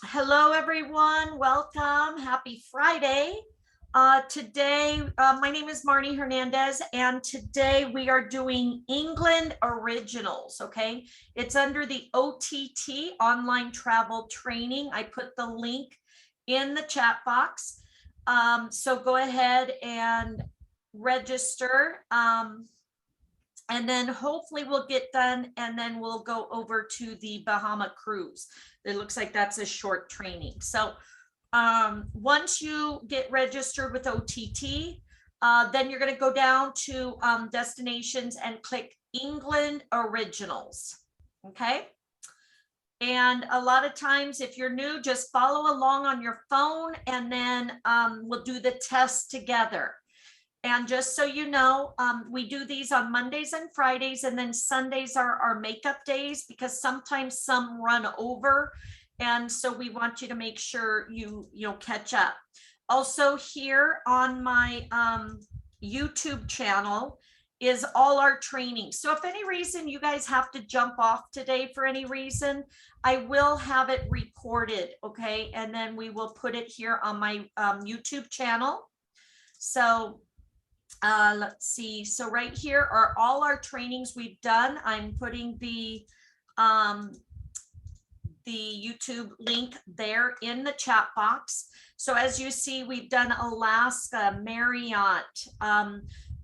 Hello, everyone. Welcome. Happy Friday. Today, my name is Marnie Hernandez, and today we are doing England Originals, okay? It's under the OTT, Online Travel Training. I put the link in the chat box. So go ahead and register. And then hopefully we'll get done, and then we'll go over to the Bahama cruise. It looks like that's a short training. So once you get registered with OTT, then you're going to go down to destinations and click England Originals. Okay. And a lot of times, if you're new, just follow along on your phone, and then we'll do the test together. And just so you know, we do these on Mondays and Fridays, and then Sundays are our makeup days because sometimes some run over. And so we want you to make sure you'll catch up. Also here on my YouTube channel is all our training. So if any reason you guys have to jump off today for any reason, I will have it recorded, okay? And then we will put it here on my YouTube channel. So let's see. So right here are all our trainings we've done. I'm putting the YouTube link there in the chat box. So as you see, we've done Alaska, Marriott.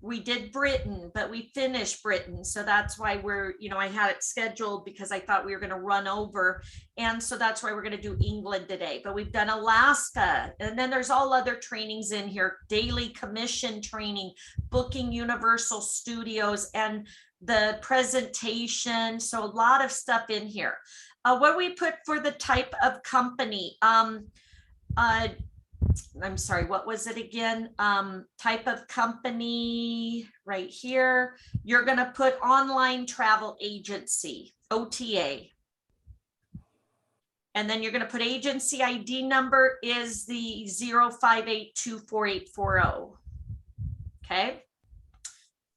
We did Britain, but we finished Britain. So that's why I had it scheduled because I thought we were going to run over. And so that's why we're going to do England today. But we've done Alaska. And then there's all other trainings in here, daily commission training, booking Universal Studios, and the presentation. So a lot of stuff in here. What we put for the type of company, I'm sorry, what was it again? Type of company right here. You're going to put online travel agency, OTA. And then you're going to put agency ID number is the 0582480. Okay.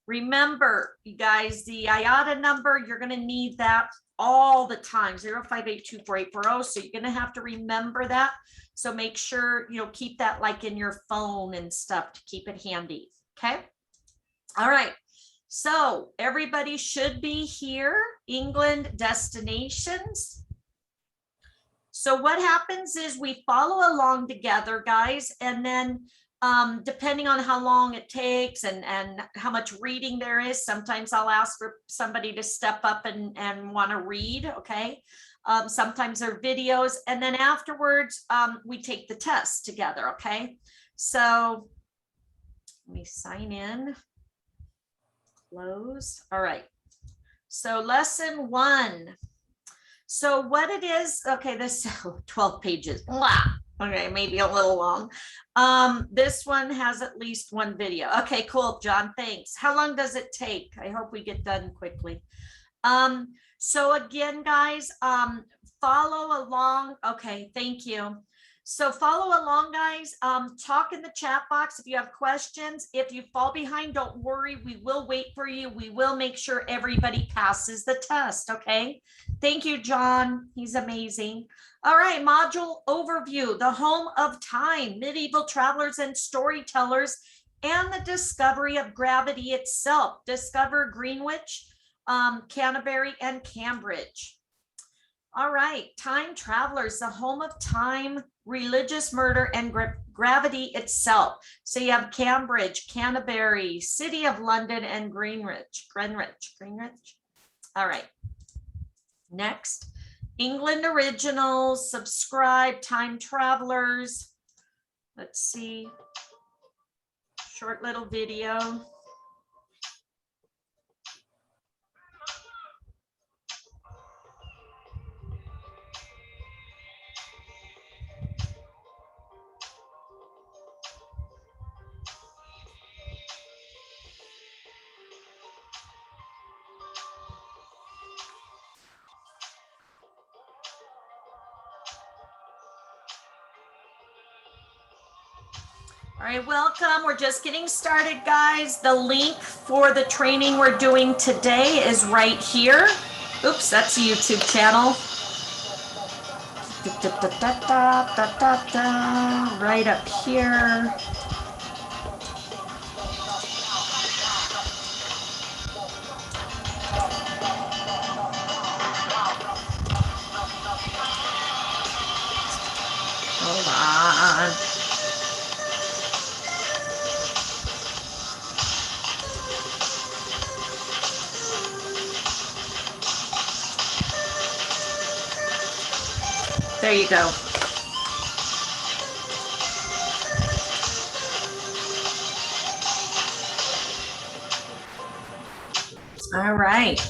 Remember, you guys, the IATA number, you're going to need that all the time, 0582480. So you're going to have to remember that. So make sure, keep that like in your phone and stuff to keep it handy. Okay. All right. So everybody should be here. England destinations. So what happens is we follow along together, guys, and then depending on how long it takes and how much reading there is, sometimes I'll ask for somebody to step up and want to read. Okay. Sometimes there are videos, and then afterwards we take the test together. Okay. So let me sign in, close. All right. So lesson 1. So what it is, okay, this 12 pages. Okay, maybe a little long. This one has at least one video. Okay, cool, John, thanks. How long does it take? I hope we get done quickly. So again, guys, follow along. Okay, thank you. So follow along, guys. Talk in the chat box if you have questions. If you fall behind, don't worry. We will wait for you. We will make sure everybody passes the test, okay? Thank you, John. He's amazing. All right, module overview, the home of time, medieval travelers and storytellers, and the discovery of gravity itself. Discover Greenwich, Canterbury, and Cambridge. All right, time travelers, the home of time, religious murder, and gravity itself. So you have Cambridge, Canterbury, City of London, and Greenwich. All right. Next, England Originals, subscribe, time travelers. Let's see, short little video. All right, welcome. We're just getting started, guys. The link for the training we're doing today is right here. Oops, that's a YouTube channel. Right up here. Hold on. There you go. All right.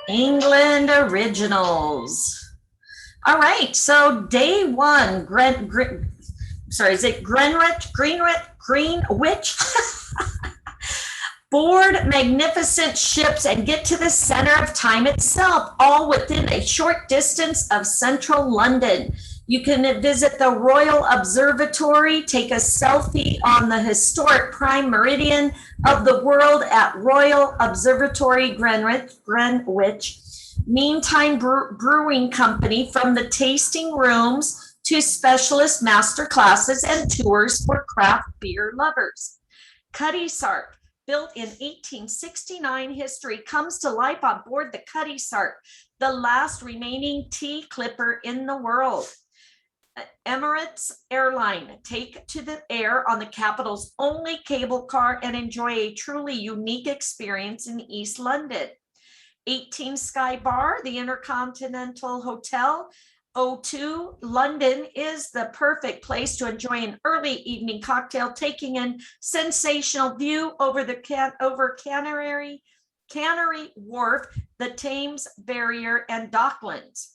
England Originals. All right, so day one, is it Greenwich? Board magnificent ships and get to the center of time itself, all within a short distance of central London. You can visit the Royal Observatory, take a selfie on the historic prime meridian of the world at Royal Observatory Greenwich. Meantime Brewing Company, from the tasting rooms to specialist master classes and tours for craft beer lovers. Cutty Sark, built in 1869, history comes to life on board the Cutty Sark, the last remaining tea clipper in the world. Emirates Airline, take to the air on the capital's only cable car and enjoy a truly unique experience in East London. 18 Sky Bar, the Intercontinental Hotel, O2 London is the perfect place to enjoy an early evening cocktail, taking in sensational view over the Canary Wharf, the Thames Barrier, and Docklands.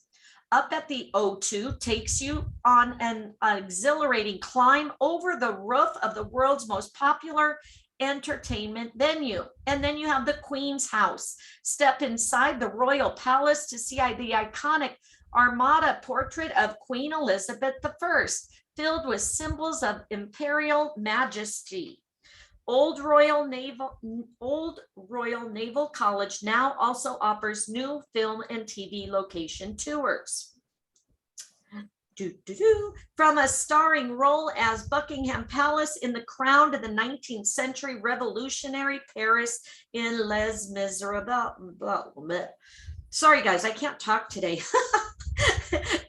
Up at the O2 takes you on an exhilarating climb over the roof of the world's most popular entertainment venue. And then you have the Queen's House. Step inside the Royal Palace to see the iconic Armada portrait of Queen Elizabeth I, filled with symbols of imperial majesty. Old Royal Naval College now also offers new film and TV location tours. From a starring role as Buckingham Palace in The Crown to the 19th century revolutionary Paris in Les Miserables. Sorry guys, I can't talk today.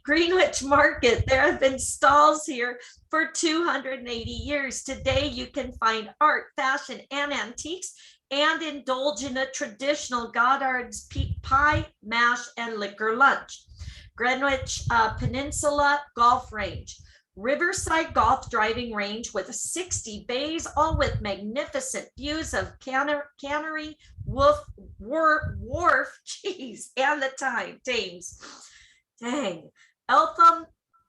Greenwich Market, there have been stalls here for 280 years. Today you can find art, fashion, and antiques, and indulge in a traditional Goddard's pie, mash, and liquor lunch. Greenwich Peninsula Golf Range, Riverside Golf Driving Range with 60 bays, all with magnificent views of Canary Wharf, geez, and the Thames. Dang. Eltham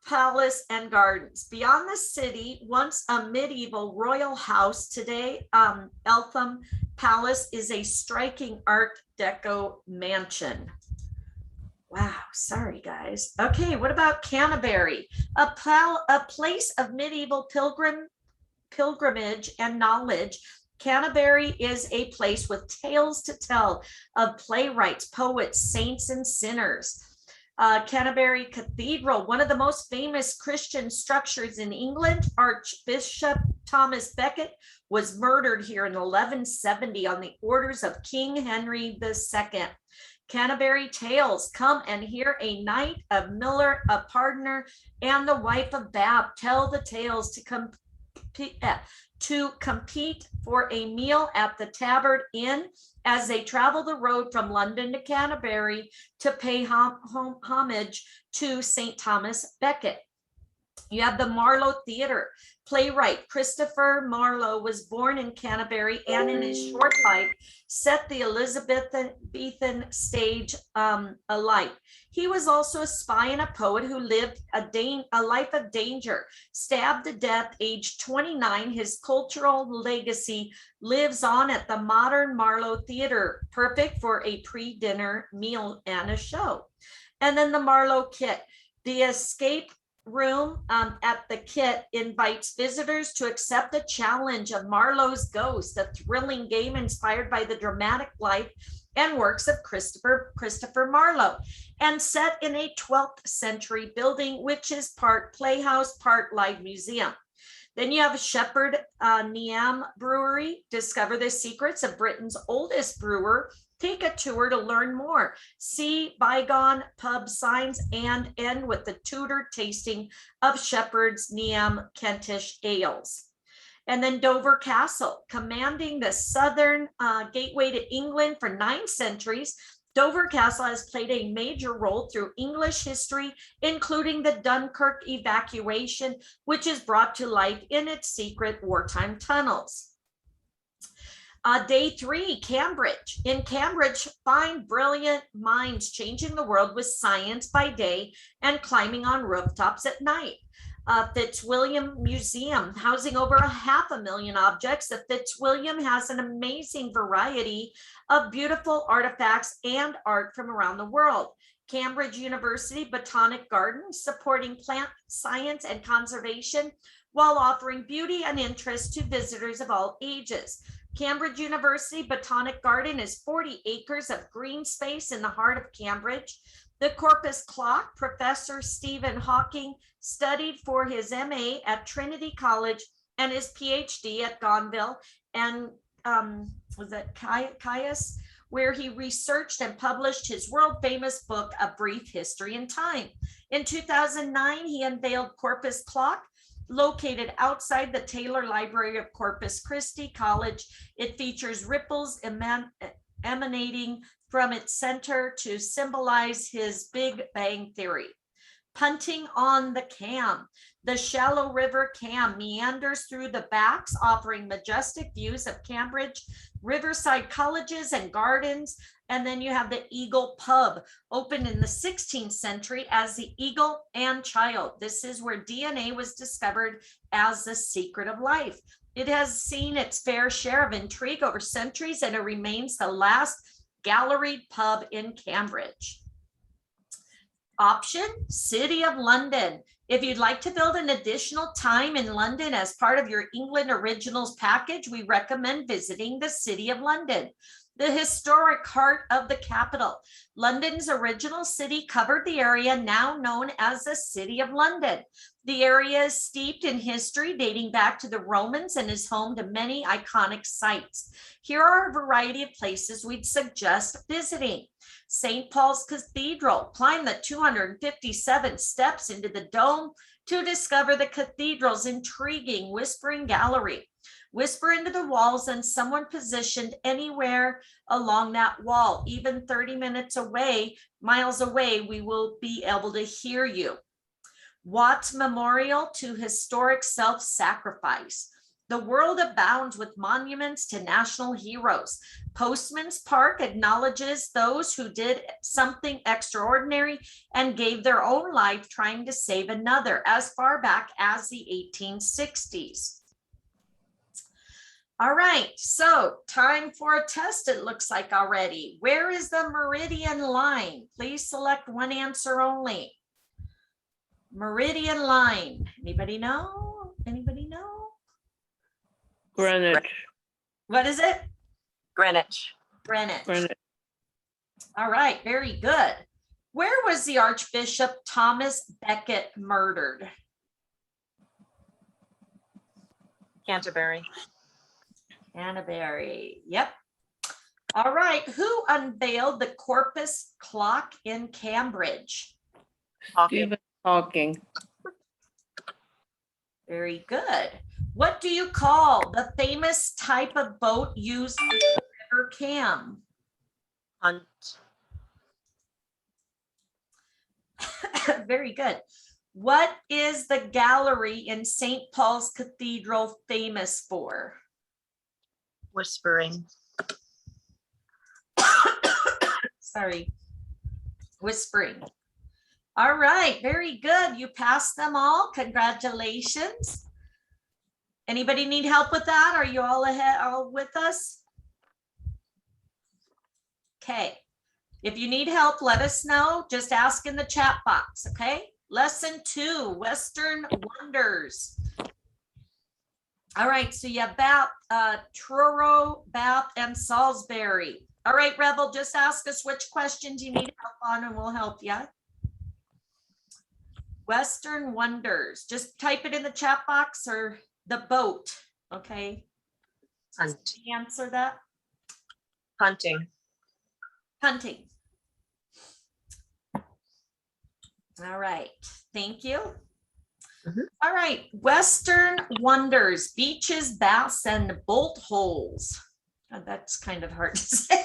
Palace and Gardens. Beyond the city, once a medieval royal house, today Eltham Palace is a striking Art Deco mansion. Wow, sorry guys. Okay, what about Canterbury? A place of medieval pilgrimage and knowledge. Canterbury is a place with tales to tell of playwrights, poets, saints, and sinners. Canterbury Cathedral, one of the most famous Christian structures in England. Archbishop Thomas Becket was murdered here in 1170 on the orders of King Henry II. Canterbury Tales, come and hear a knight, a miller, a pardoner, and the wife of Bath tell the tales to compete for a meal at the Tabard Inn as they travel the road from London to Canterbury to pay homage to St. Thomas Becket. You have the Marlowe Theatre. Playwright Christopher Marlowe was born in Canterbury and in his short life set the Elizabethan stage alight. He was also a spy and a poet who lived a life of danger. Stabbed to death, age 29, his cultural legacy lives on at the modern Marlowe Theatre, perfect for a pre-dinner meal and a show. And then the Marlowe Kit. The escape room at the Kit invites visitors to accept the challenge of Marlowe's Ghost, a thrilling game inspired by the dramatic life and works of Christopher Marlowe, and set in a 12th century building, which is part playhouse, part live museum. Then you have Shepherd Neame Brewery. Discover the secrets of Britain's oldest brewer. Take a tour to learn more. See bygone pub signs and end with the Tudor tasting of Shepherd's Neame Kentish ales. And then Dover Castle, commanding the southern gateway to England for 9 centuries. Dover Castle has played a major role through English history, including the Dunkirk evacuation, which is brought to life in its secret wartime tunnels. Day 3, Cambridge. In Cambridge, find brilliant minds changing the world with science by day and climbing on rooftops at night. Fitzwilliam Museum, housing over 500,000 objects. The Fitzwilliam has an amazing variety of beautiful artifacts and art from around the world. Cambridge University Botanic Garden, supporting plant science and conservation while offering beauty and interest to visitors of all ages. Cambridge University Botanic Garden is 40 acres of green space in the heart of Cambridge. The Corpus Clock, Professor Stephen Hawking studied for his MA at Trinity College and his PhD at Gonville and was that Caius, where he researched and published his world famous book, A Brief History in Time. In 2009, he unveiled Corpus Clock, located outside the Taylor Library of Corpus Christi College. It features ripples emanating from its center to symbolize his Big Bang Theory. Punting on the Cam. The shallow river Cam meanders through the backs, offering majestic views of Cambridge, riverside colleges and gardens. And then you have the Eagle Pub, opened in the 16th century as the Eagle and Child. This is where DNA was discovered as the secret of life. It has seen its fair share of intrigue over centuries, and it remains the last galleried pub in Cambridge. Option, City of London. If you'd like to build an additional time in London as part of your England Originals package, we recommend visiting the City of London, the historic heart of the capital. London's original city covered the area now known as the City of London. The area is steeped in history dating back to the Romans and is home to many iconic sites. Here are a variety of places we'd suggest visiting. St. Paul's Cathedral. Climb the 257 steps into the dome to discover the cathedral's intriguing whispering gallery. Whisper into the walls, and someone positioned anywhere along that wall, even 30 minutes away, miles away, we will be able to hear you. Watts Memorial to Historic Self-Sacrifice. The world abounds with monuments to national heroes. Postman's Park acknowledges those who did something extraordinary and gave their own life trying to save another, as far back as the 1860s. All right, so time for a test, it looks like already. Where is the meridian line? Please select one answer only. Meridian line. Anybody know? Anybody know? Greenwich. What is it? Greenwich. Greenwich. All right, very good. Where was the Archbishop Thomas Becket murdered? Canterbury. Canterbury, yep. All right, who unveiled the Corpus Clock in Cambridge? Stephen Hawking. Very good. What do you call the famous type of boat used for the River Cam? Hunt. Very good. What is the gallery in St. Paul's Cathedral famous for? Whispering. Sorry, whispering. All right, very good. You passed them all. Congratulations. Anybody need help with that? Are you all ahead, all with us? Okay. If you need help, let us know. Just ask in the chat box, okay? Lesson 2, Western Wonders. All right, so you have Bath, Truro, Bath, and Salisbury. All right, Rebel, just ask us which questions you need help on and we'll help you. Western Wonders, just type it in the chat box or the boat, okay? Hunt. Answer that. Hunting. Hunting. All right, thank you. All right, Western Wonders, beaches, baths, and bolt holes. Oh, that's kind of hard to say.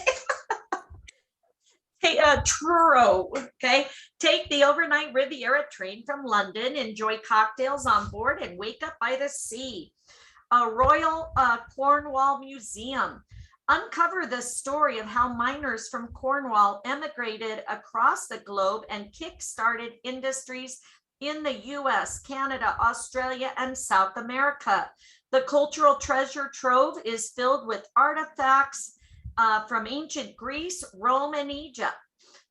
Hey, Truro, okay. Take the overnight Riviera train from London, enjoy cocktails on board, and wake up by the sea. A Royal Cornwall Museum. Uncover the story of how miners from Cornwall emigrated across the globe and kick-started industries in the US, Canada, Australia, and South America. The cultural treasure trove is filled with artifacts from ancient Greece, Rome, and Egypt.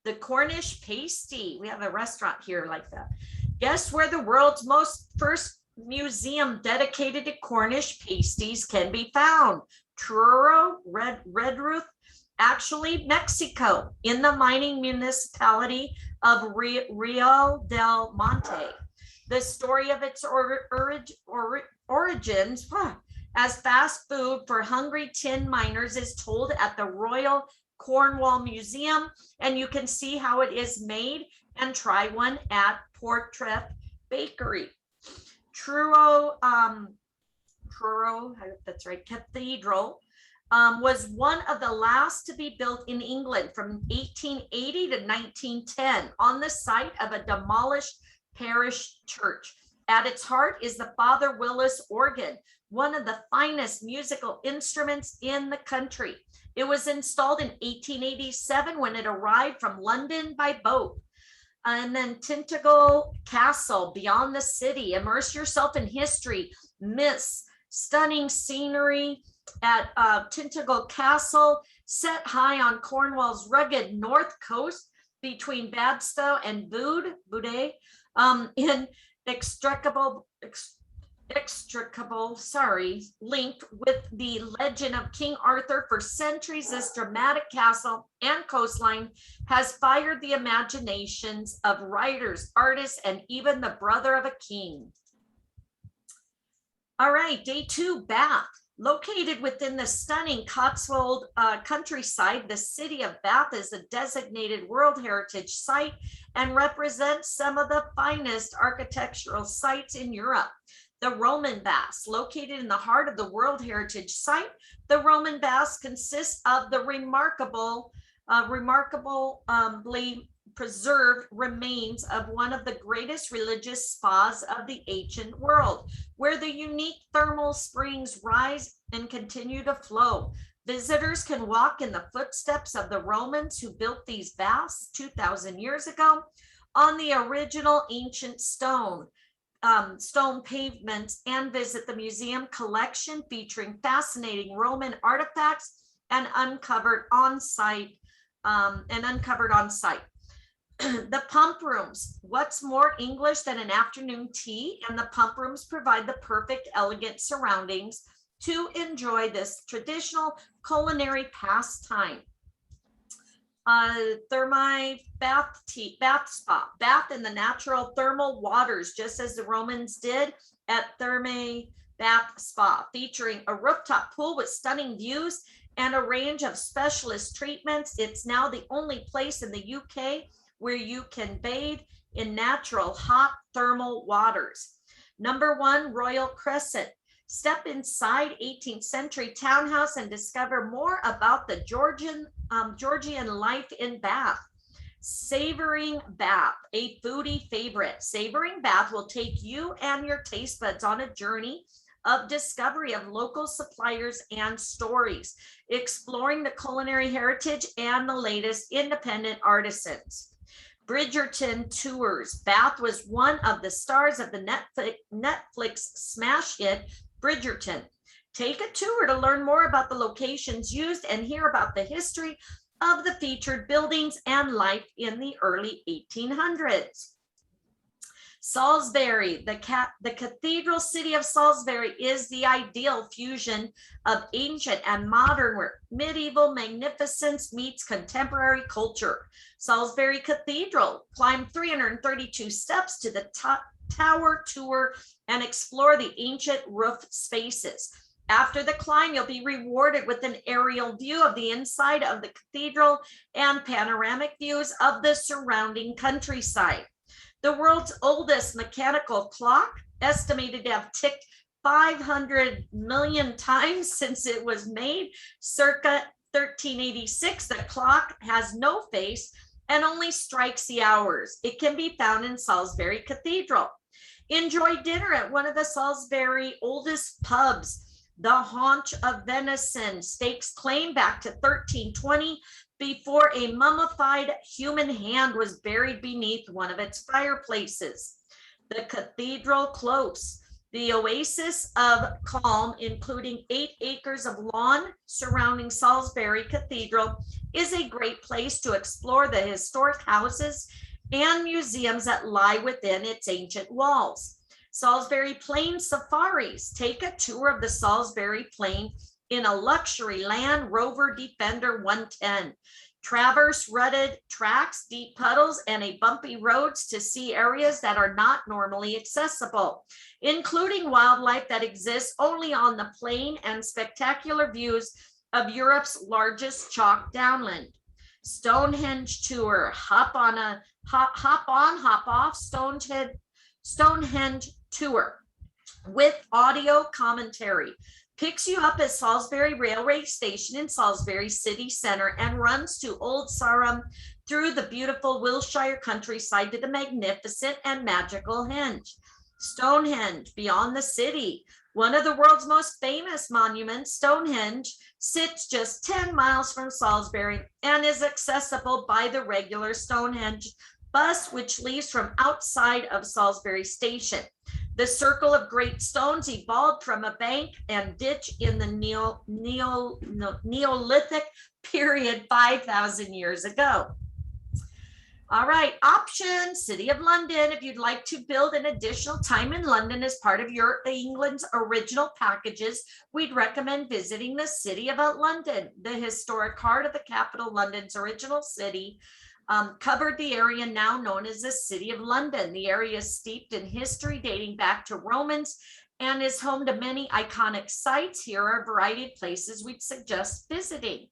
The Cornish pasty. We have a restaurant here like that. Guess where the world's first museum dedicated to Cornish pasties can be found? Truro, Redruth, actually Mexico, in the mining municipality of Rio del Monte. The story of its origins as fast food for hungry tin miners is told at the Royal Cornwall Museum, and you can see how it is made and try one at Portreff Bakery. Truro, that's right, Cathedral was one of the last to be built in England from 1880 to 1910 on the site of a demolished parish church. At its heart is the Father Willis organ, one of the finest musical instruments in the country. It was installed in 1887 when it arrived from London by boat. And then Tintagel Castle, beyond the city. Immerse yourself in history, myths, stunning scenery at Tintagel Castle, set high on Cornwall's rugged north coast between Badstow and Bude, in linked with the legend of King Arthur for centuries. This dramatic castle and coastline has fired the imaginations of writers, artists, and even the brother of a king. All right, day 2, Bath. Located within the stunning Cotswold countryside, the city of Bath is a designated World Heritage Site and represents some of the finest architectural sites in Europe. The Roman Baths, located in the heart of the World Heritage Site, the Roman Baths consist of the remarkably preserved remains of one of the greatest religious spas of the ancient world, where the unique thermal springs rise and continue to flow. Visitors can walk in the footsteps of the Romans who built these baths 2,000 years ago on the original ancient stone pavements, and visit the museum collection featuring fascinating Roman artifacts and uncovered on site. The pump rooms. What's more English than an afternoon tea? And the pump rooms provide the perfect, elegant surroundings to enjoy this traditional culinary pastime. Thermae bath spa, bath in the natural thermal waters, just as the Romans did at Thermae Bath Spa, featuring a rooftop pool with stunning views and a range of specialist treatments. It's now the only place in the UK where you can bathe in natural hot thermal waters. Number 1, Royal Crescent. Step inside 18th century townhouse and discover more about the Georgian life in Bath. Savoring Bath, a foodie favorite. Savoring Bath will take you and your taste buds on a journey of discovery of local suppliers and stories, exploring the culinary heritage and the latest independent artisans. Bridgerton Tours. Bath was one of the stars of the Netflix smash hit Bridgerton. Take a tour to learn more about the locations used and hear about the history of the featured buildings and life in the early 1800s. Salisbury, the cathedral city of Salisbury is the ideal fusion of ancient and modern where medieval magnificence meets contemporary culture. Salisbury Cathedral, climb 332 steps to the tower tour and explore the ancient roof spaces. After the climb, you'll be rewarded with an aerial view of the inside of the cathedral and panoramic views of the surrounding countryside. The world's oldest mechanical clock, estimated to have ticked 500 million times since it was made, circa 1386. The clock has no face and only strikes the hours. It can be found in Salisbury Cathedral. Enjoy dinner at one of the Salisbury oldest pubs. The haunch of venison stakes claim back to 1320 before a mummified human hand was buried beneath one of its fireplaces. The Cathedral Close, the oasis of calm, including 8 acres of lawn surrounding Salisbury Cathedral, is a great place to explore the historic houses and museums that lie within its ancient walls. Salisbury Plain Safaris, take a tour of the Salisbury Plain in a luxury Land Rover Defender 110. Traverse rutted tracks, deep puddles, and a bumpy roads to see areas that are not normally accessible, including wildlife that exists only on the plain and spectacular views of Europe's largest chalk downland. Stonehenge tour, hop on, hop off Stonehenge tour with audio commentary. Picks you up at Salisbury Railway Station in Salisbury City Centre and runs to Old Sarum through the beautiful Wiltshire countryside to the magnificent and magical Henge. Stonehenge, beyond the city, one of the world's most famous monuments, Stonehenge, sits just 10 miles from Salisbury and is accessible by the regular Stonehenge bus, which leaves from outside of Salisbury Station. The circle of great stones evolved from a bank and ditch in the Neolithic period 5,000 years ago. All right, options, City of London. If you'd like to build an additional time in London as part of your England's original packages, we'd recommend visiting the City of London. The historic heart of the capital, London's original city, covered the area now known as the City of London. The area is steeped in history dating back to Romans and is home to many iconic sites. Here are a variety of places we'd suggest visiting.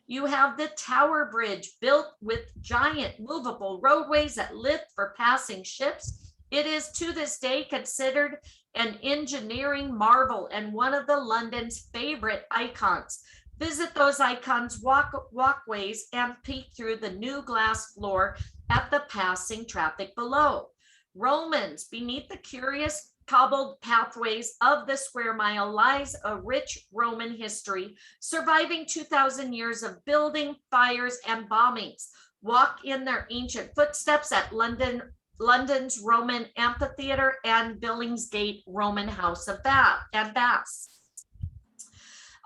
You have the Tower Bridge, built with giant movable roadways that lift for passing ships. It is to this day considered an engineering marvel and one of the London's favorite icons. Visit those icons' walkways and peek through the new glass floor at the passing traffic below. Romans, beneath the curious cobbled pathways of the square mile lies a rich Roman history, surviving 2,000 years of building, fires, and bombings. Walk in their ancient footsteps at London's Roman Amphitheater and Billingsgate Roman House of Baths.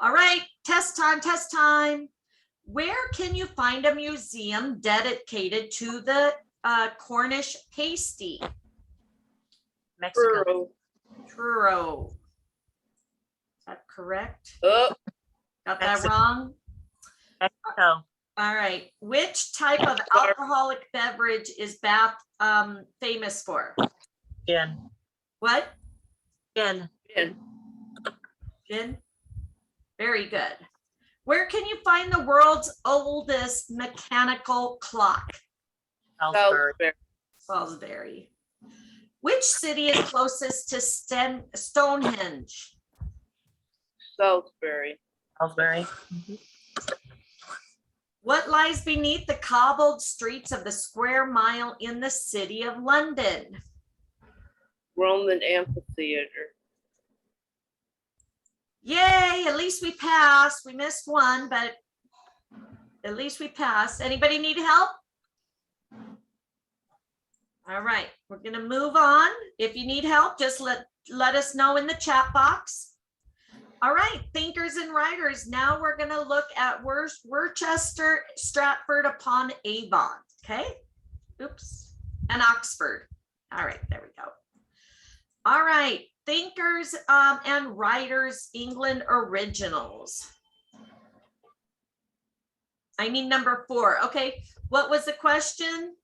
All right, test time. Where can you find a museum dedicated to the Cornish pasty? Mexico. Truro. Is that correct? Oh, Got that Mexico. wrong? Mexico. All right. Which type of alcoholic beverage is Bath famous for? Gin. What? Gin. Gin? Very good. Where can you find the world's oldest mechanical clock? Salisbury. Salisbury. Which city is closest to Stonehenge? Salisbury. Salisbury. What lies beneath the cobbled streets of the square mile in the City of London? Roman Amphitheater. Yay, at least we passed. We missed one, but at least we passed. Anybody need help? All right, we're gonna move on. If you need help, just let us know in the chat box. All right, thinkers and writers. Now we're gonna look at Worcester, Stratford upon Avon, okay? Oops, and Oxford. All right, there we go. All right, thinkers and writers, England originals. I need number 4. Okay, what was the question?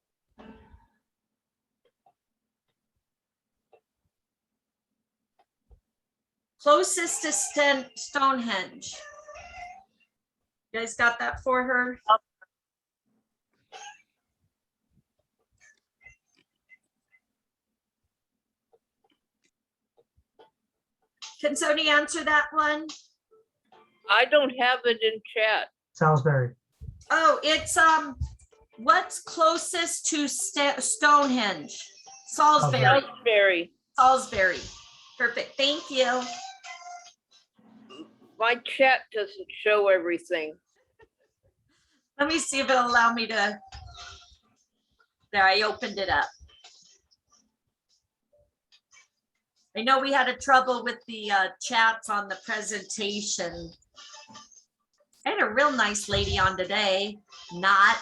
Closest to Stonehenge. You guys got that for her? Can somebody answer that one? I don't have it in chat. Salisbury. Oh, it's what's closest to Stonehenge? Salisbury. Salisbury. Salisbury. Perfect. Thank you. My chat doesn't show everything. Let me see if it'll allow me to. There, I opened it up. I know we had a trouble with the chats on the presentation. I had a real nice lady on today. Not.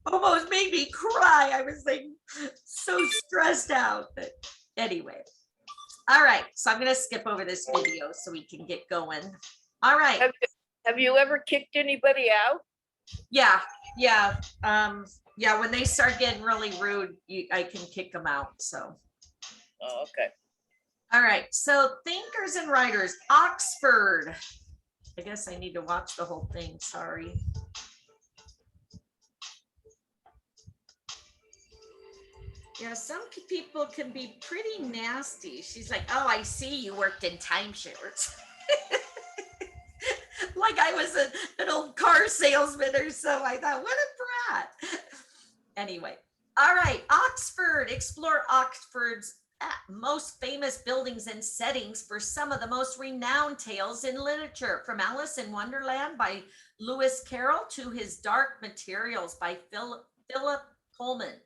Almost made me cry. I was like so stressed out. But anyway. All right. So I'm going to skip over this video so we can get going. All right. Have you ever kicked anybody out? Yeah. Yeah. Yeah. When they start getting really rude, I can kick them out. So. Oh, okay. All right. So thinkers and writers, Oxford. I guess I need to watch the whole thing. Sorry. Yeah, some people can be pretty nasty. She's like, oh, I see you worked in timeshares. Like I was an old car salesman or so. I thought, what a brat. Anyway, all right, Oxford. Explore Oxford's most famous buildings and settings for some of the most renowned tales in literature, from Alice in Wonderland by Lewis Carroll to His Dark Materials by Philip Pullman.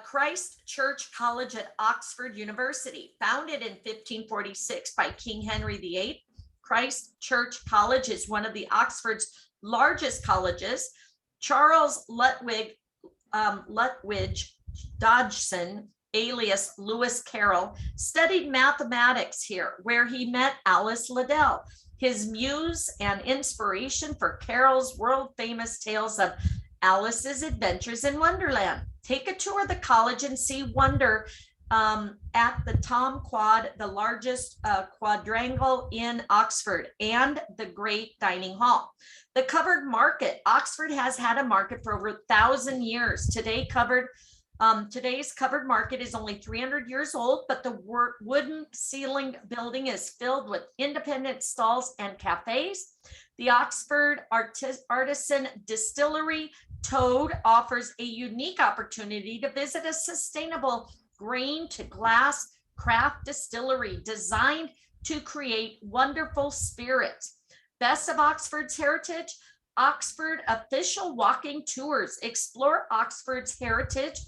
Christ Church College at Oxford University, founded in 1546 by King Henry VIII. Christ Church College is one of the Oxford's largest colleges. Charles Lutwidge Dodgson, alias Lewis Carroll, studied mathematics here, where he met Alice Liddell, his muse and inspiration for Carroll's world-famous tales of Alice's Adventures in Wonderland. Take a tour of the college and see wonder at the Tom Quad, the largest quadrangle in Oxford, and the Great Dining Hall. The covered market. Oxford has had a market for over 1,000 years. Today's covered market is only 300 years old, but the wooden ceiling building is filled with independent stalls and cafes. The Oxford Artisan Distillery Toad offers a unique opportunity to visit a sustainable grain to glass craft distillery designed to create wonderful spirits. Best of Oxford's heritage, Oxford official walking tours. Explore Oxford's heritage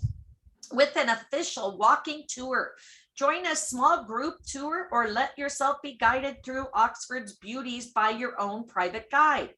with an official walking tour. Join a small group tour or let yourself be guided through Oxford's beauties by your own private guide.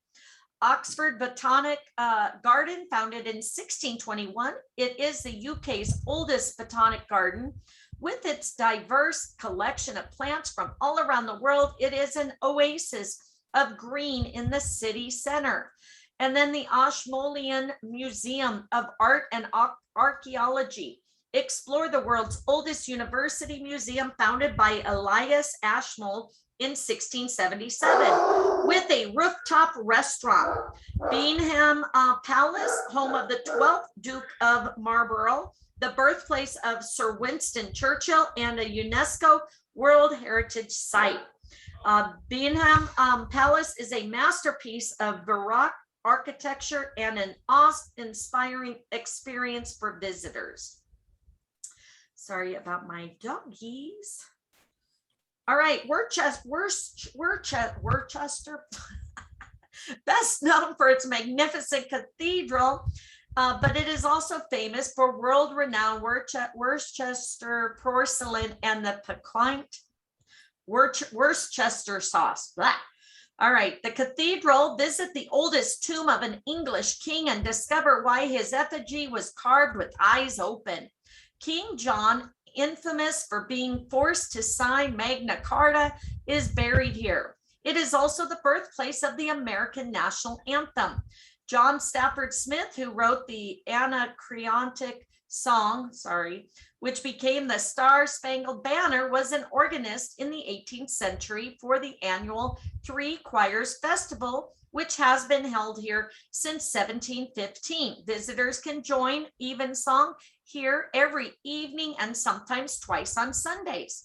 Oxford Botanic Garden, founded in 1621. It is the UK's oldest botanic garden. With its diverse collection of plants from all around the world, it is an oasis of green in the city center. And then the Ashmolean Museum of Art and Archaeology. Explore the world's oldest university museum, founded by Elias Ashmole in 1677, with a rooftop restaurant. Buckingham Palace, home of the 12th Duke of Marlborough, the birthplace of Sir Winston Churchill, and a UNESCO World Heritage Site. Buckingham Palace is a masterpiece of Baroque architecture and an awe-inspiring experience for visitors. Sorry about my doggies. All right, Worcester, best known for its magnificent cathedral, but it is also famous for world-renowned Worcester porcelain and the piquant Worcester sauce. Blah. All right, the cathedral, visit the oldest tomb of an English king and discover why his effigy was carved with eyes open. King John, infamous for being forced to sign Magna Carta, is buried here. It is also the birthplace of the American national anthem. John Stafford Smith, who wrote the Anacreontic song, which became the Star Spangled Banner, was an organist in the 18th century for the annual Three Choirs Festival, which has been held here since 1715. Visitors can join evensong here every evening and sometimes twice on Sundays.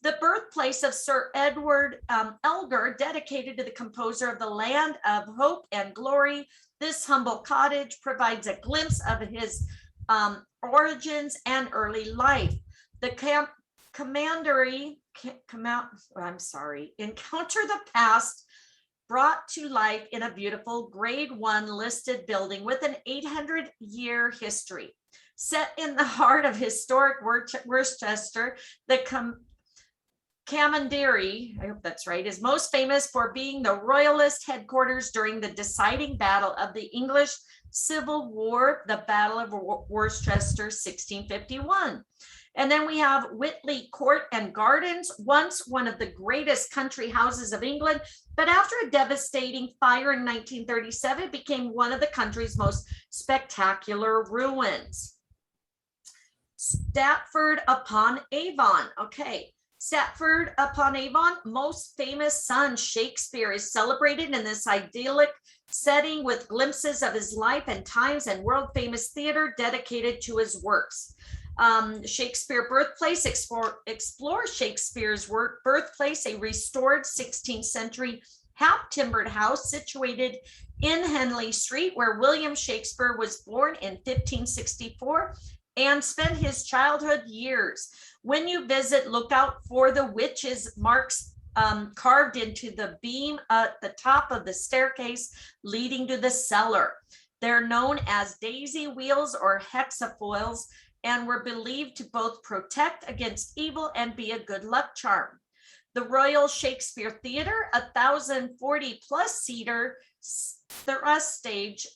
The birthplace of Sir Edward Elgar, dedicated to the composer of the Land of Hope and Glory. This humble cottage provides a glimpse of his origins and early life. The Encounter the Past, brought to life in a beautiful Grade 1 listed building with an 800-year history. Set in the heart of historic Worcester, the Commandery, I hope that's right, is most famous for being the royalist headquarters during the deciding battle of the English Civil War, the Battle of Worcester, 1651. And then we have Whitley Court and Gardens, once one of the greatest country houses of England, but after a devastating fire in 1937, it became one of the country's most spectacular ruins. Stratford upon Avon. Okay, Stratford upon Avon, most famous son Shakespeare, is celebrated in this idyllic setting with glimpses of his life and times and world famous theater dedicated to his works. Shakespeare birthplace, explore Shakespeare's birthplace, a restored 16th century half timbered house situated in Henley Street, where William Shakespeare was born in 1564 and spent his childhood years. When you visit, look out for the witches' marks carved into the beam at the top of the staircase leading to the cellar. They're known as daisy wheels or hexafoils and were believed to both protect against evil and be a good luck charm. The Royal Shakespeare Theatre, 1,040 plus seater stage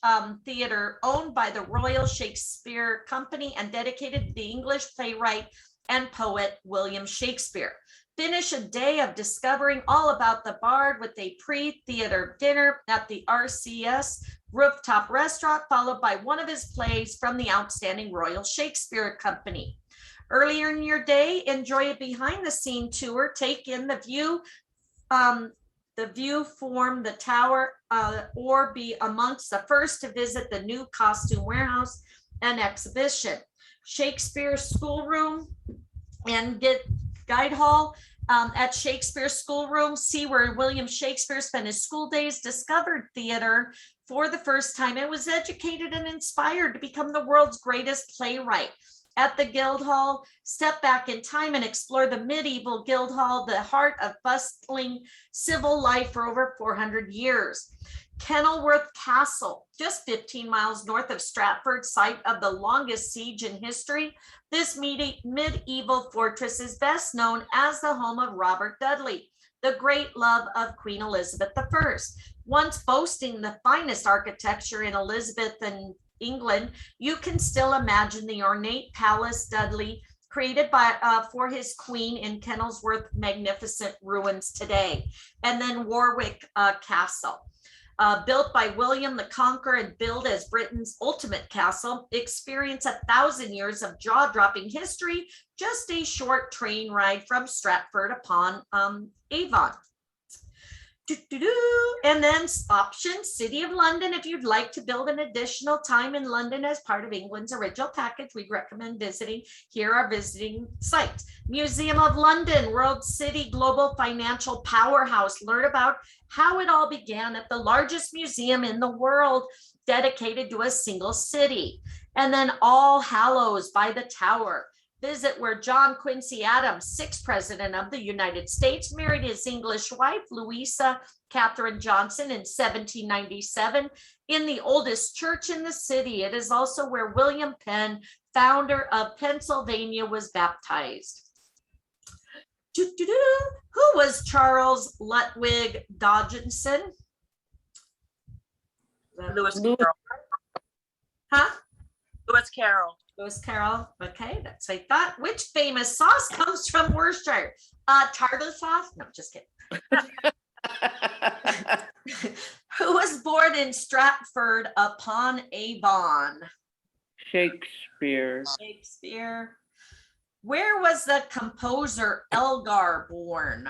theater owned by the Royal Shakespeare Company and dedicated to the English playwright and poet William Shakespeare. Finish a day of discovering all about the Bard with a pre-theater dinner at the RCS rooftop restaurant, followed by one of his plays from the outstanding Royal Shakespeare Company. Earlier in your day, enjoy a behind-the-scene tour. Take in the view from the tower, or be amongst the first to visit the new costume warehouse and exhibition. Shakespeare Schoolroom and get Guide Hall at Shakespeare Schoolroom. See where William Shakespeare spent his school days, discovered theater for the first time, and was educated and inspired to become the world's greatest playwright. At the Guildhall, step back in time and explore the medieval Guildhall, the heart of bustling civil life for over 400 years. Kenilworth Castle, just 15 miles north of Stratford, site of the longest siege in history. This medieval fortress is best known as the home of Robert Dudley, the great love of Queen Elizabeth I. Once boasting the finest architecture in Elizabethan England, you can still imagine the ornate palace Dudley created for his queen in Kenilworth magnificent ruins today. And then Warwick Castle. Built by William the Conqueror and billed as Britain's ultimate castle, experience 1,000 years of jaw-dropping history, just a short train ride from Stratford upon Avon. And then options, City of London. If you'd like to build an additional time in London as part of England's original package, we recommend visiting. Here are visiting sites. Museum of London, World City Global Financial Powerhouse. Learn about how it all began at the largest museum in the world dedicated to a single city. And then All Hallows by the Tower. Visit where John Quincy Adams, 6th President of the United States, married his English wife, Louisa Catherine Johnson, in 1797 in the oldest church in the city. It is also where William Penn, founder of Pennsylvania, was baptized. Who was Charles Lutwig Dodginson? Lewis Lewis. Carroll. Huh? Lewis Carroll. Lewis Carroll. Okay, that's what I thought. Which famous sauce comes from Worcestershire? Tartar sauce? No, just kidding. Who was born in Stratford upon Avon? Shakespeare. Shakespeare. Where was the composer Elgar born?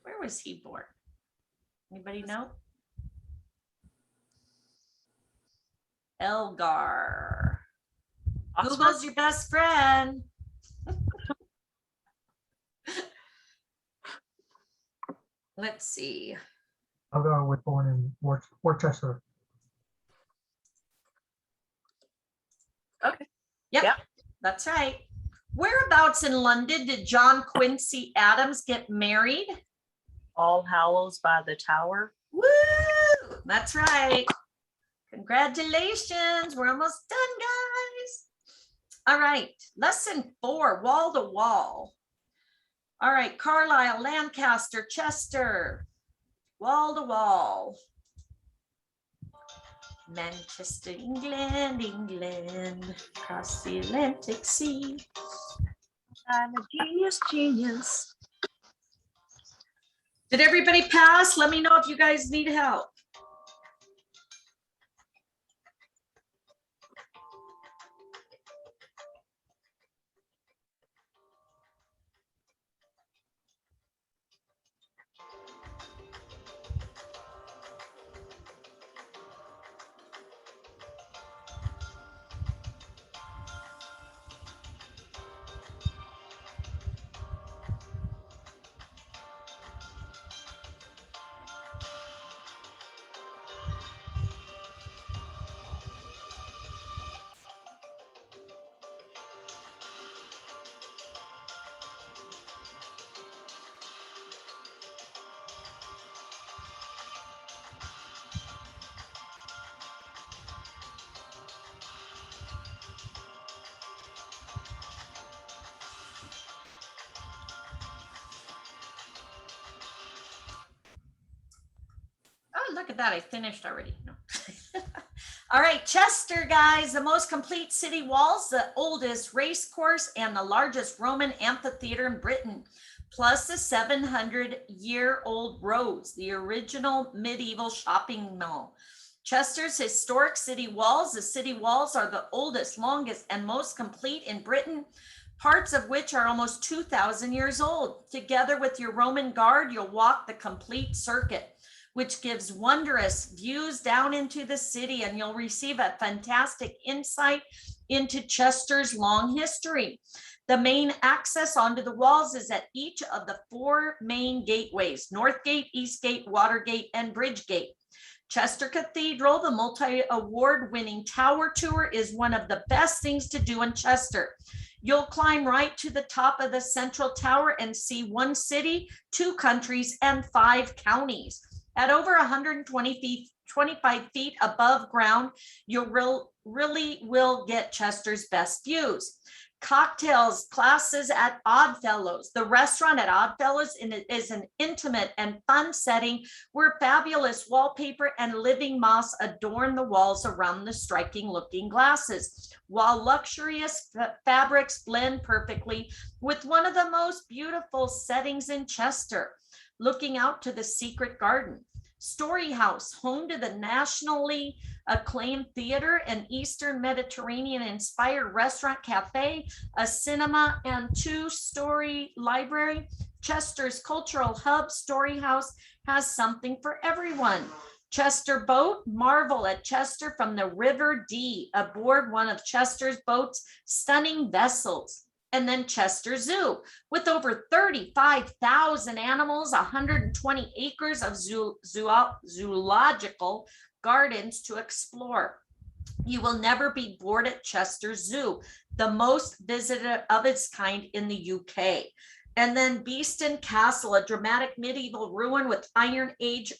Where was he born? Anybody know? Elgar. Oxford? Google's your best friend. Let's see. Elgar was born in Worcester. Okay. Yep, Yep. that's right. Whereabouts in London did John Quincy Adams get married? All Hallows by the Tower. Woo! That's right. Congratulations. We're almost done, guys. All right. Lesson 4, wall to wall. All right. Carlisle, Lancaster, Chester. Wall to wall. Manchester, England, England, across the Atlantic Sea. I'm a genius, genius. Did everybody pass? Let me know if you guys need help. Oh, look at that. I finished already. No. All right, Chester, guys, the most complete city walls, the oldest race course, and the largest Roman amphitheater in Britain, plus the 700-year-old roads, the original medieval shopping mall. Chester's historic city walls. The city walls are the oldest, longest, and most complete in Britain, parts of which are almost 2,000 years old. Together with your Roman guard, you'll walk the complete circuit, which gives wondrous views down into the city, and you'll receive a fantastic insight into Chester's long history. The main access onto the walls is at each of the 4 main gateways: North Gate, East Gate, Watergate, and Bridge Gate. Chester Cathedral, the multi-award winning tower tour, is one of the best things to do in Chester. You'll climb right to the top of the central tower and see 1 city, 2 countries, and 5 counties. At over 120 feet, 25 feet above ground, you really will get Chester's best views. Cocktails, classes at Oddfellows. The restaurant at Oddfellows is an intimate and fun setting where fabulous wallpaper and living moss adorn the walls around the striking looking glasses, while luxurious fabrics blend perfectly with one of the most beautiful settings in Chester, looking out to the secret garden. Story House, home to the nationally acclaimed theater, an Eastern Mediterranean inspired restaurant cafe, a cinema, and 2-story library. Chester's cultural hub, Story House, has something for everyone. Chester Boat, marvel at Chester from the River Dee aboard one of Chester's boat's stunning vessels. And then Chester Zoo, with over 35,000 animals, 120 acres of zoological gardens to explore. You will never be bored at Chester Zoo, the most visited of its kind in the UK. And then Beeston Castle, a dramatic medieval ruin with Iron Age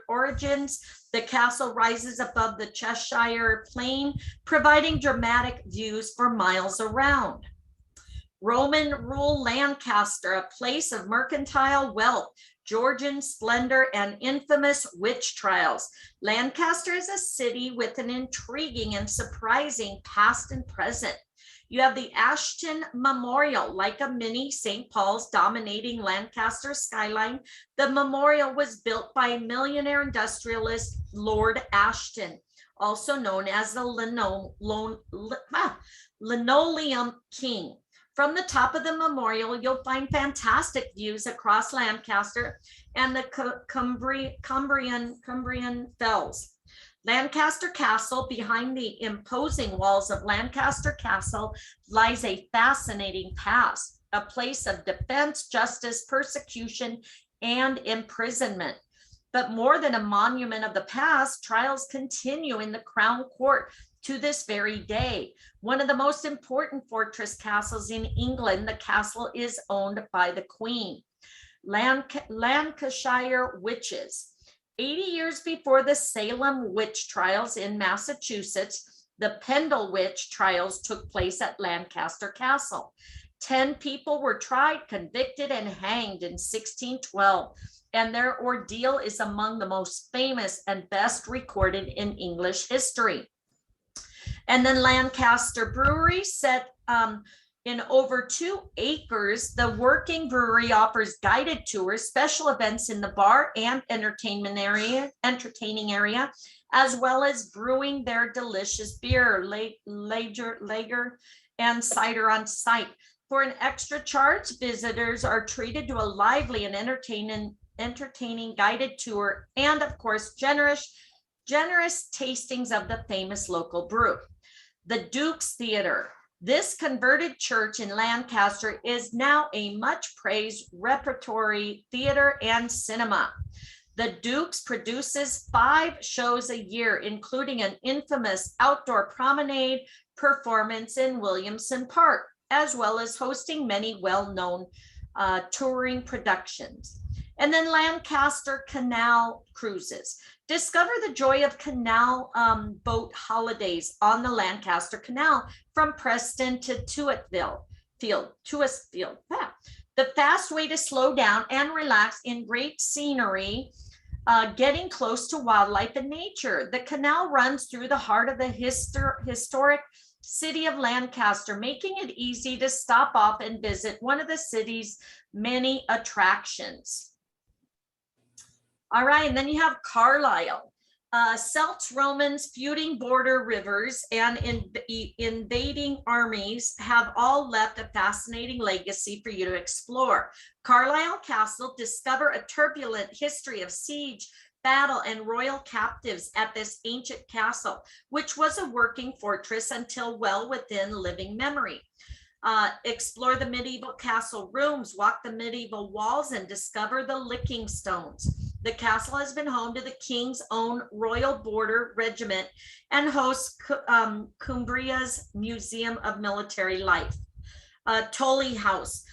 origins. The castle rises above the Cheshire Plain, providing dramatic views for miles around. Roman rule Lancaster, a place of mercantile wealth, Georgian splendor, and infamous witch trials. Lancaster is a city with an intriguing and surprising past and present. You have the Ashton Memorial, like a mini St. Paul's dominating Lancaster skyline. The memorial was built by millionaire industrialist Lord Ashton, also known as the Linoleum King. From the top of the memorial, you'll find fantastic views across Lancaster and the Cumbrian Fells. Lancaster Castle, behind the imposing walls of Lancaster Castle, lies a fascinating past, a place of defense, justice, persecution, and imprisonment. But more than a monument of the past, trials continue in the Crown Court to this very day. One of the most important fortress castles in England, the castle is owned by the Queen. Lancashire witches. 80 years before the Salem witch trials in Massachusetts, the Pendle witch trials took place at Lancaster Castle. 10 people were tried, convicted, and hanged in 1612, and their ordeal is among the most famous and best recorded in English history. And then Lancaster Brewery, set in over 2 acres, the working brewery offers guided tours, special events in the bar and entertaining area, as well as brewing their delicious beer, lager, and cider on site. For an extra charge, visitors are treated to a lively and entertaining guided tour, and of course, generous tastings of the famous local brew. The Duke's Theater. This converted church in Lancaster is now a much praised repertory theater and cinema. The Duke's produces 5 shows a year, including an infamous outdoor promenade performance in Williamson Park, as well as hosting many well-known touring productions. And then Lancaster Canal Cruises. Discover the joy of canal boat holidays on the Lancaster Canal from Preston to Tuatfield. Yeah. The fast way to slow down and relax in great scenery, getting close to wildlife and nature. The canal runs through the heart of the historic city of Lancaster, making it easy to stop off and visit one of the city's many attractions. All right, and then you have Carlisle. Celts, Romans, feuding border rivers, and invading armies have all left a fascinating legacy for you to explore. Carlisle Castle, discover a turbulent history of siege, battle, and royal captives at this ancient castle, which was a working fortress until well within living memory. Explore the medieval castle rooms, walk the medieval walls, and discover the licking stones. The castle has been home to the King's Own Royal Border Regiment and hosts Cumbria's Museum of Military Life. Tolley House,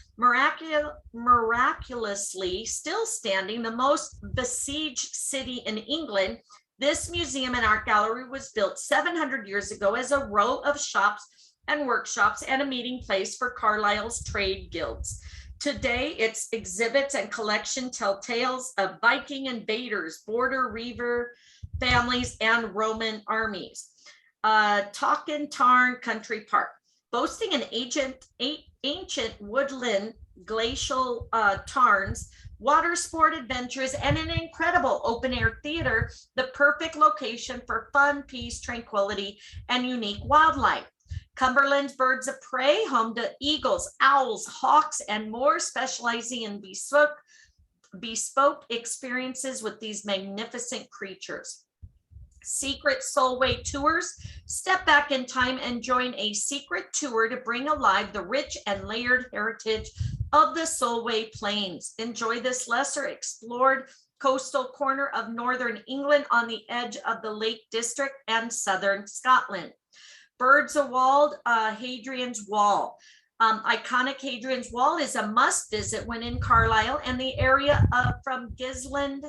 miraculously still standing, the most besieged city in England. This museum and art gallery was built 700 years ago as a row of shops and workshops and a meeting place for Carlisle's trade guilds. Today, its exhibits and collection tell tales of Viking invaders, border reaver families, and Roman armies. Talkin Tarn Country Park, boasting an ancient woodland glacial tarns, water sport adventures, and an incredible open-air theater, the perfect location for fun, peace, tranquility, and unique wildlife. Cumberland's birds of prey, home to eagles, owls, hawks, and more, specializing in bespoke experiences with these magnificent creatures. Secret Solway Tours. Step back in time and join a secret tour to bring alive the rich and layered heritage of the Solway Plains. Enjoy this lesser explored coastal corner of northern England on the edge of the Lake District and southern Scotland. Birds of Wald, Hadrian's Wall. Iconic Hadrian's Wall is a must visit when in Carlisle, and the area from Gilsland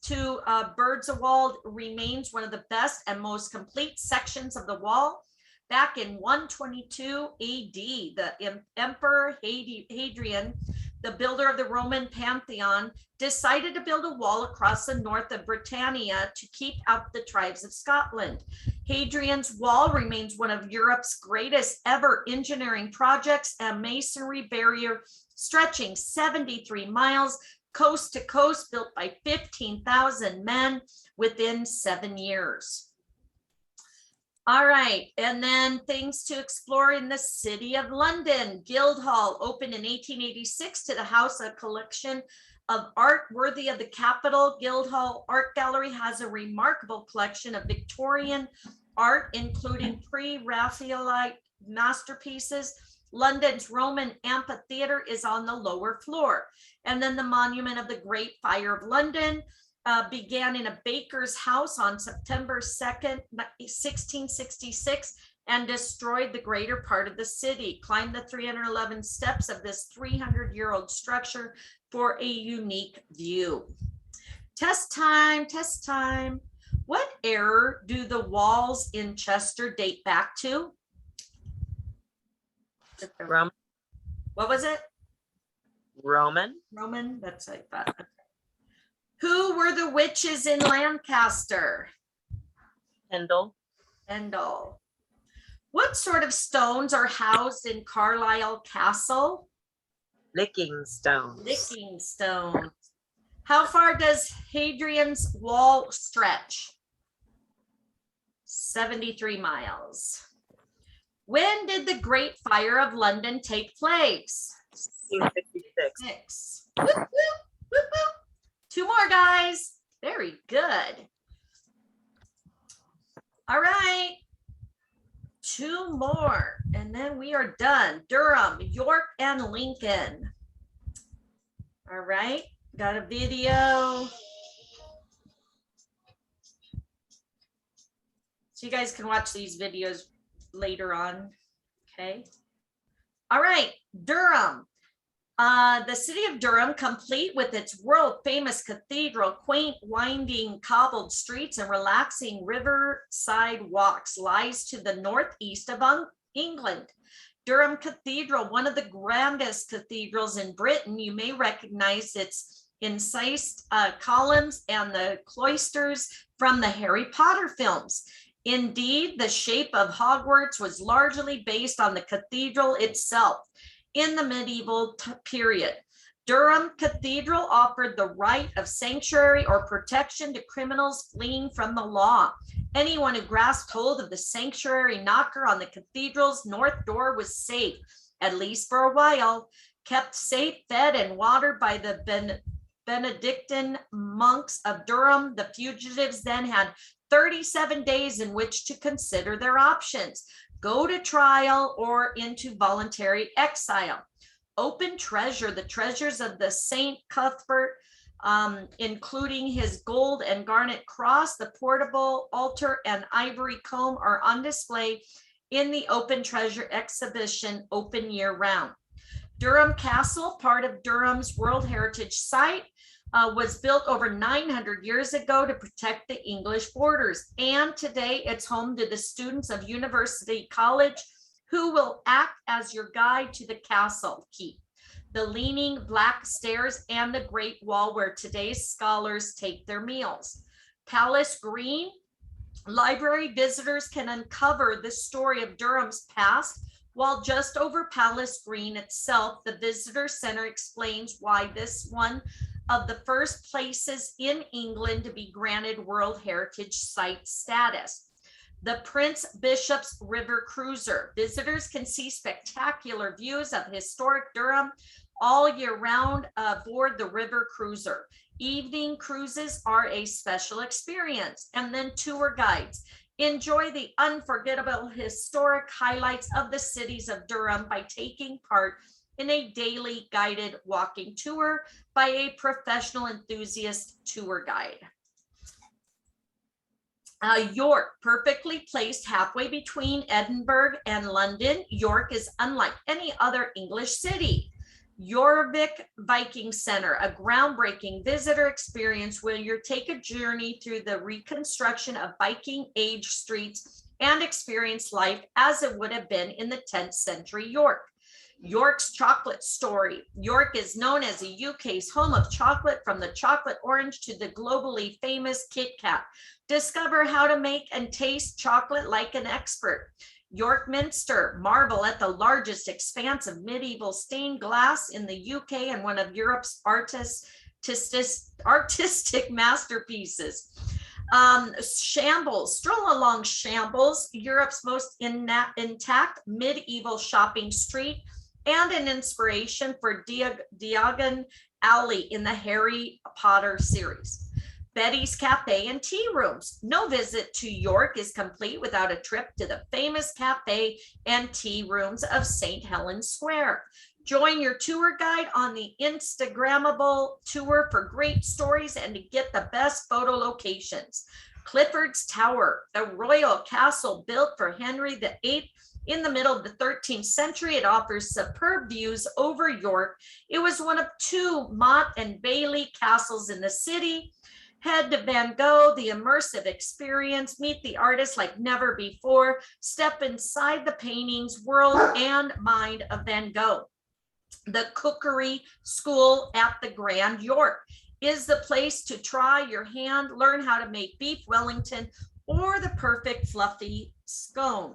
to Birds of Wald remains one of the best and most complete sections of the wall. Back in 122 AD, the Emperor Hadrian, the builder of the Roman Pantheon, decided to build a wall across the north of Britannia to keep out the tribes of Scotland. Hadrian's Wall remains one of Europe's greatest ever engineering projects, a masonry barrier stretching 73 miles coast to coast, built by 15,000 men within 7 years. All right, and then things to explore in the city of London. Guildhall opened in 1886 to the house a collection of art worthy of the capital. Guildhall Art Gallery has a remarkable collection of Victorian art, including pre-Raphaelite masterpieces. London's Roman Amphitheater is on the lower floor. And then the Monument of the Great Fire of London began in a baker's house on September 2nd, 1666, and destroyed the greater part of the city. Climbed the 311 steps of this 300-year-old structure for a unique view. Test time, test time. What era do the walls in Chester date back to? Roman. What was it? Roman. Roman, that's like that. Who were the witches in Lancaster? Kendall. Kendall. What sort of stones are housed in Carlisle Castle? Licking stones. Licking stones. How far does Hadrian's Wall stretch? 73 miles. When did the Great Fire of London take place? 1666. Whoop, whoop, whoop, whoop. 2 more, guys. Very good. All right. 2 more, and then we are done. Durham, York, and Lincoln. All right. Got a video. So you guys can watch these videos later on. Okay. All right. Durham. The city of Durham, complete with its world famous cathedral, quaint winding cobbled streets, and relaxing riverside walks, lies to the northeast of England. Durham Cathedral, one of the grandest cathedrals in Britain. You may recognize its incised columns and the cloisters from the Harry Potter films. Indeed, the shape of Hogwarts was largely based on the cathedral itself. In the medieval period, Durham Cathedral offered the right of sanctuary or protection to criminals fleeing from the law. Anyone who grasped hold of the sanctuary knocker on the cathedral's north door was safe, at least for a while. Kept safe, fed, and watered by the Benedictine monks of Durham, the fugitives then had 37 days in which to consider their options. Go to trial or into voluntary exile. Open treasure, the treasures of the Saint Cuthbert, including his gold and garnet cross, the portable altar, and ivory comb, are on display in the open treasure exhibition, open year round. Durham Castle, part of Durham's World Heritage Site, was built over 900 years ago to protect the English borders. And today it's home to the students of University College, who will act as your guide to the castle keep, the leaning black stairs, and the Great Wall where today's scholars take their meals. Palace Green, library visitors can uncover the story of Durham's past, while just over Palace Green itself, the visitor center explains why this one of the first places in England to be granted World Heritage Site status. The Prince Bishop's River Cruiser. Visitors can see spectacular views of historic Durham all year round aboard the River Cruiser. Evening cruises are a special experience. And then tour guides. Enjoy the unforgettable historic highlights of the cities of Durham by taking part in a daily guided walking tour by a professional enthusiast tour guide. York, perfectly placed halfway between Edinburgh and London. York is unlike any other English city. Jorvik Viking Center, a groundbreaking visitor experience where you take a journey through the reconstruction of Viking age streets and experience life as it would have been in the 10th century York. York's chocolate story. York is known as the UK's home of chocolate, from the chocolate orange to the globally famous Kit Kat. Discover how to make and taste chocolate like an expert. York Minster, marvel at the largest expanse of medieval stained glass in the UK and one of Europe's artistic masterpieces. Shambles, stroll along Shambles, Europe's most intact medieval shopping street, and an inspiration for Diagon Alley in the Harry Potter series. Betty's Cafe and Tea Rooms. No visit to York is complete without a trip to the famous cafe and tea rooms of St. Helens Square. Join your tour guide on the Instagrammable tour for great stories and to get the best photo locations. Clifford's Tower, a royal castle built for Henry VIII in the middle of the 13th century. It offers superb views over York. It was one of 2 Mott and Bailey castles in the city. Head to Van Gogh, the immersive experience. Meet the artist like never before. Step inside the paintings, world, and mind of Van Gogh. The Cookery School at the Grand York is the place to try your hand, learn how to make beef Wellington or the perfect fluffy scone.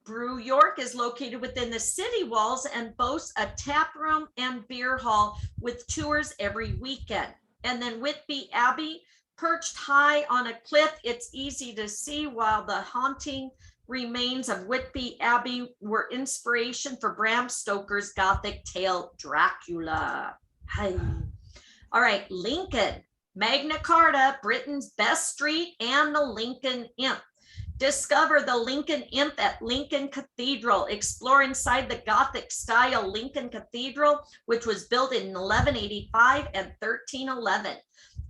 Brew York is located within the city walls and boasts a tap room and beer hall with tours every weekend. And then Whitby Abbey, perched high on a cliff, it's easy to see while the haunting remains of Whitby Abbey were inspiration for Bram Stoker's Gothic tale Dracula. Hi. All right, Lincoln, Magna Carta, Britain's best street, and the Lincoln Imp. Discover the Lincoln Imp at Lincoln Cathedral. Explore inside the Gothic style Lincoln Cathedral, which was built in 1185 and 1311.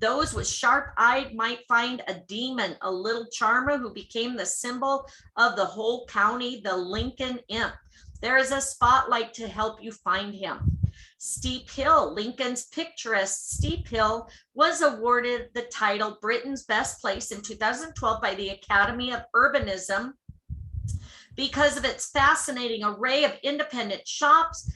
Those with sharp eyes might find a demon, a little charmer who became the symbol of the whole county, the Lincoln Imp. There is a spotlight to help you find him. Steep Hill, Lincoln's picturesque Steep Hill, was awarded the title Britain's Best Place in 2012 by the Academy of Urbanism because of its fascinating array of independent shops,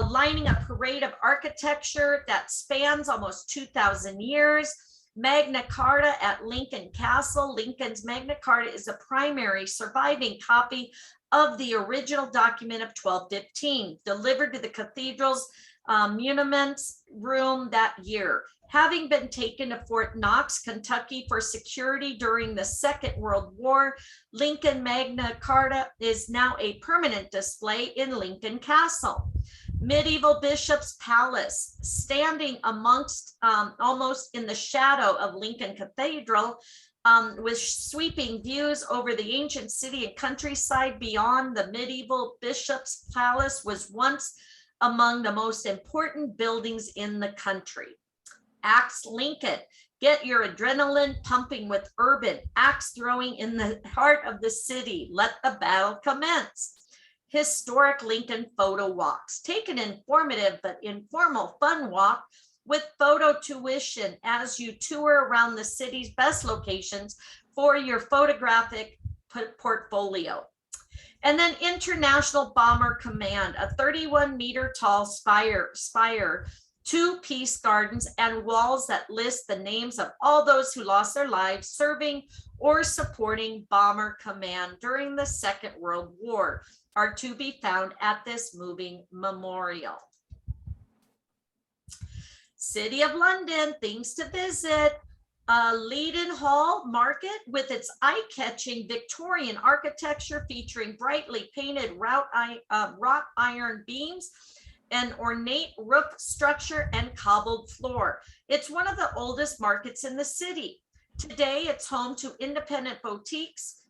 lining a parade of architecture that spans almost 2,000 years. Magna Carta at Lincoln Castle. Lincoln's Magna Carta is a primary surviving copy of the original document of 1215, delivered to the cathedral's muniments room that year. Having been taken to Fort Knox, Kentucky for security during the Second World War, Lincoln Magna Carta is now a permanent display in Lincoln Castle. Medieval Bishop's Palace, standing amongst almost in the shadow of Lincoln Cathedral, with sweeping views over the ancient city and countryside beyond. The medieval Bishop's Palace was once among the most important buildings in the country. Axe Lincoln, get your adrenaline pumping with urban axe throwing in the heart of the city. Let the battle commence. Historic Lincoln photo walks. Take an informative but informal fun walk with photo tuition as you tour around the city's best locations for your photographic portfolio. And then International Bomber Command, a 31-meter tall spire, 2 peace gardens, and walls that list the names of all those who lost their lives serving or supporting Bomber Command during the Second World War are to be found at this moving memorial. City of London, things to visit. Leadenhall Market with its eye-catching Victorian architecture featuring brightly painted wrought iron beams, an ornate roof structure, and cobbled floor. It's one of the oldest markets in the city. Today, it's home to independent boutiques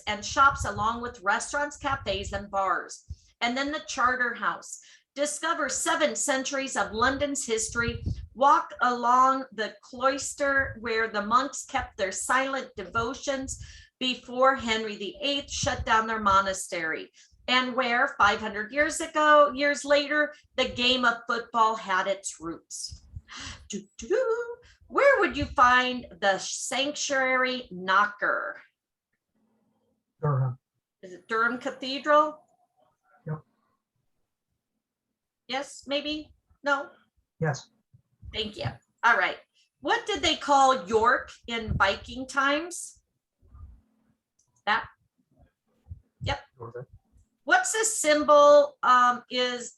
and shops, along with restaurants, cafes, and bars. And then the Charter House. Discover 7 centuries of London's history. Walk along the cloister where the monks kept their silent devotions before Henry VIII shut down their monastery, and where 500 years later, the game of football had its roots. Where would you find the sanctuary knocker? Durham. Is it Durham Cathedral? Yep. Yes, maybe? No? Yes. Thank you. All right. What did they call York in Viking times? That. Yep. Georgia. What's the symbol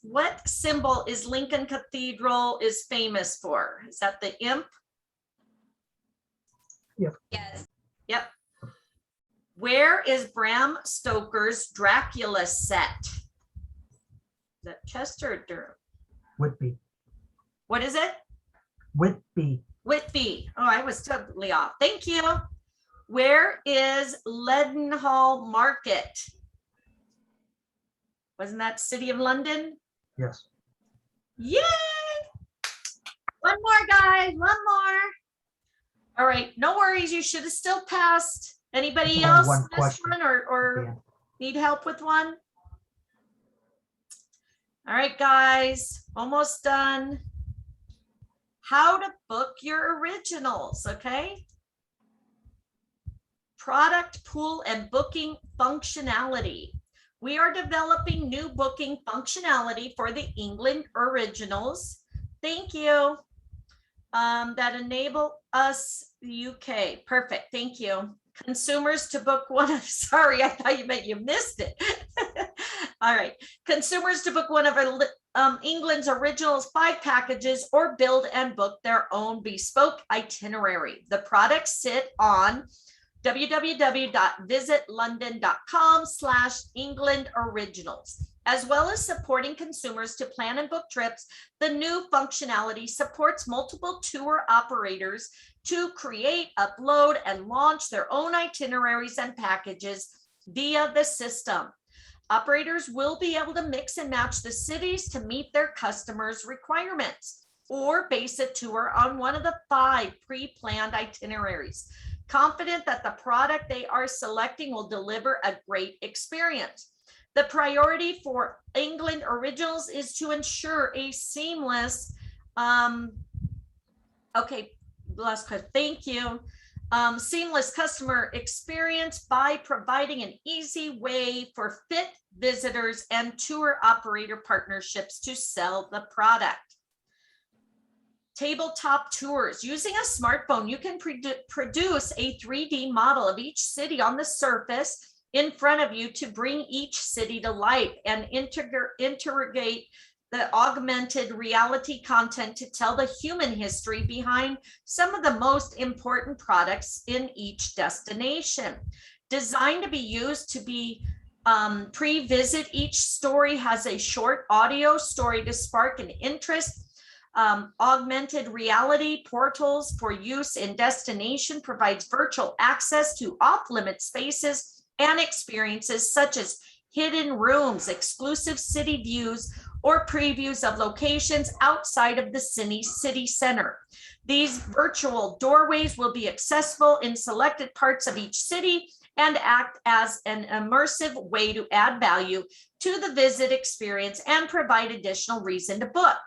what symbol is Lincoln Cathedral is famous for? Is that the imp? Yep. Yes. Yep. Where is Bram Stoker's Dracula set? Is that Chester or Durham? Whitby. What is it? Whitby. Whitby. Oh, I was totally off. Thank you. Where is Leadenhall Market? Wasn't that City of London? Yes. Yay! One more, guys. One more. All right. No worries. You should have still passed. Anybody There's only else one missed question one or Yeah. need help with one? All right, guys. Almost done. How to book your originals, okay? Product pool and booking functionality. We are developing new booking functionality for the England originals. Thank you. That enable us UK. Perfect. Thank you. Consumers to book one of, sorry, I thought you meant you missed it. All right. Consumers to book one of England's originals 5 packages or build and book their own bespoke itinerary. The products sit on www.visitlondon.com/England originals. As well as supporting consumers to plan and book trips, the new functionality supports multiple tour operators to create, upload, and launch their own itineraries and packages via the system. Operators will be able to mix and match the cities to meet their customers' requirements or base a tour on one of the 5 pre-planned itineraries, confident that the product they are selecting will deliver a great experience. The priority for England originals is to ensure a seamless, okay, last question, thank you. Seamless customer experience by providing an easy way for fit visitors and tour operator partnerships to sell the product. Tabletop tours. Using a smartphone, you can produce a 3D model of each city on the surface in front of you to bring each city to life and integrate the augmented reality content to tell the human history behind some of the most important products in each destination. Designed to be used to be pre-visit, each story has a short audio story to spark an interest. Augmented reality portals for use in destination provides virtual access to off-limit spaces and experiences such as hidden rooms, exclusive city views, or previews of locations outside of the city center. These virtual doorways will be accessible in selected parts of each city and act as an immersive way to add value to the visit experience and provide additional reason to book.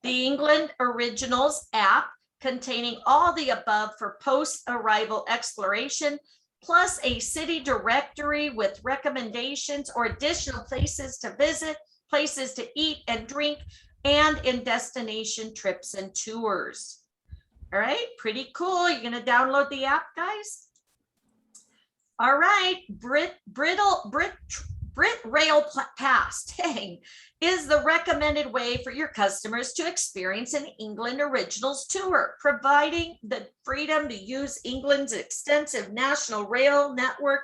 The England Originals app, containing all the above for post-arrival exploration, plus a city directory with recommendations or additional places to visit, places to eat and drink, and in destination trips and tours. All right, pretty cool. You're going to download the app, guys? All right, Brit Rail Pass, dang, is the recommended way for your customers to experience an England Originals tour, providing the freedom to use England's extensive national rail network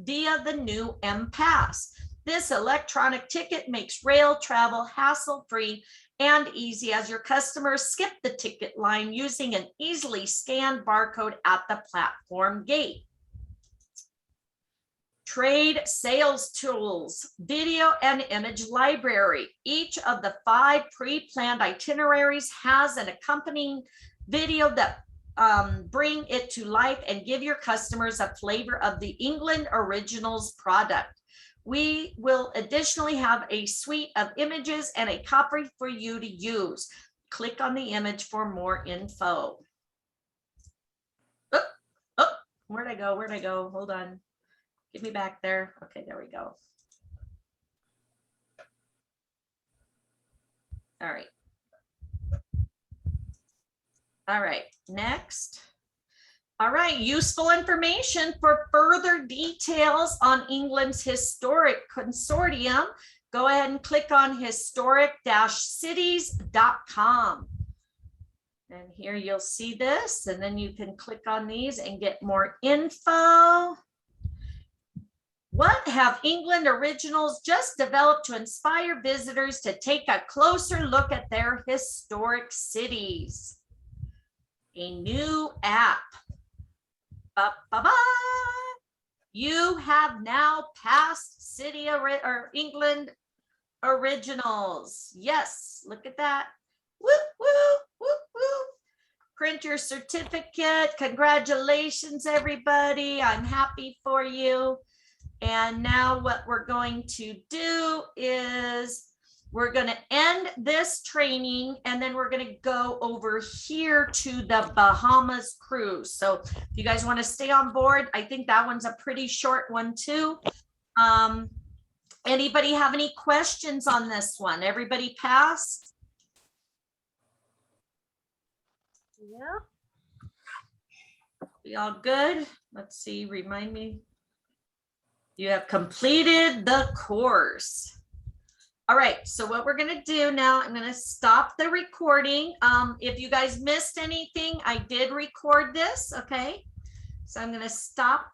via the new M-Pass. This electronic ticket makes rail travel hassle-free and easy as your customers skip the ticket line using an easily scanned barcode at the platform gate. Trade sales tools, video and image library. Each of the 5 pre-planned itineraries has an accompanying video that bring it to life and give your customers a flavor of the England Originals product. We will additionally have a suite of images and a copy for you to use. Click on the image for more info. Oh, where'd I go? Hold on. Get me back there. Okay, there we go. All right. All right, next. All right, useful information for further details on England's historic consortium. Go ahead and click on historic-cities.com. And here you'll see this, and then you can click on these and get more info. What have England Originals just developed to inspire visitors to take a closer look at their historic cities? A new app. Ba-ba-ba. You have now passed England Originals. Yes, look at that. Woo, woo, woo, woo. Print your certificate. Congratulations, everybody. I'm happy for you. And now what we're going to do is we're going to end this training, and then we're going to go over here to the Bahamas cruise. So if you guys want to stay on board, I think that one's a pretty short one too. Anybody have any questions on this one? Everybody pass? Yeah. We all good? Let's see, remind me. You have completed the course. All right, so what we're gonna do now, I'm gonna stop the recording. If you guys missed anything, I did record this, okay? So I'm gonna stop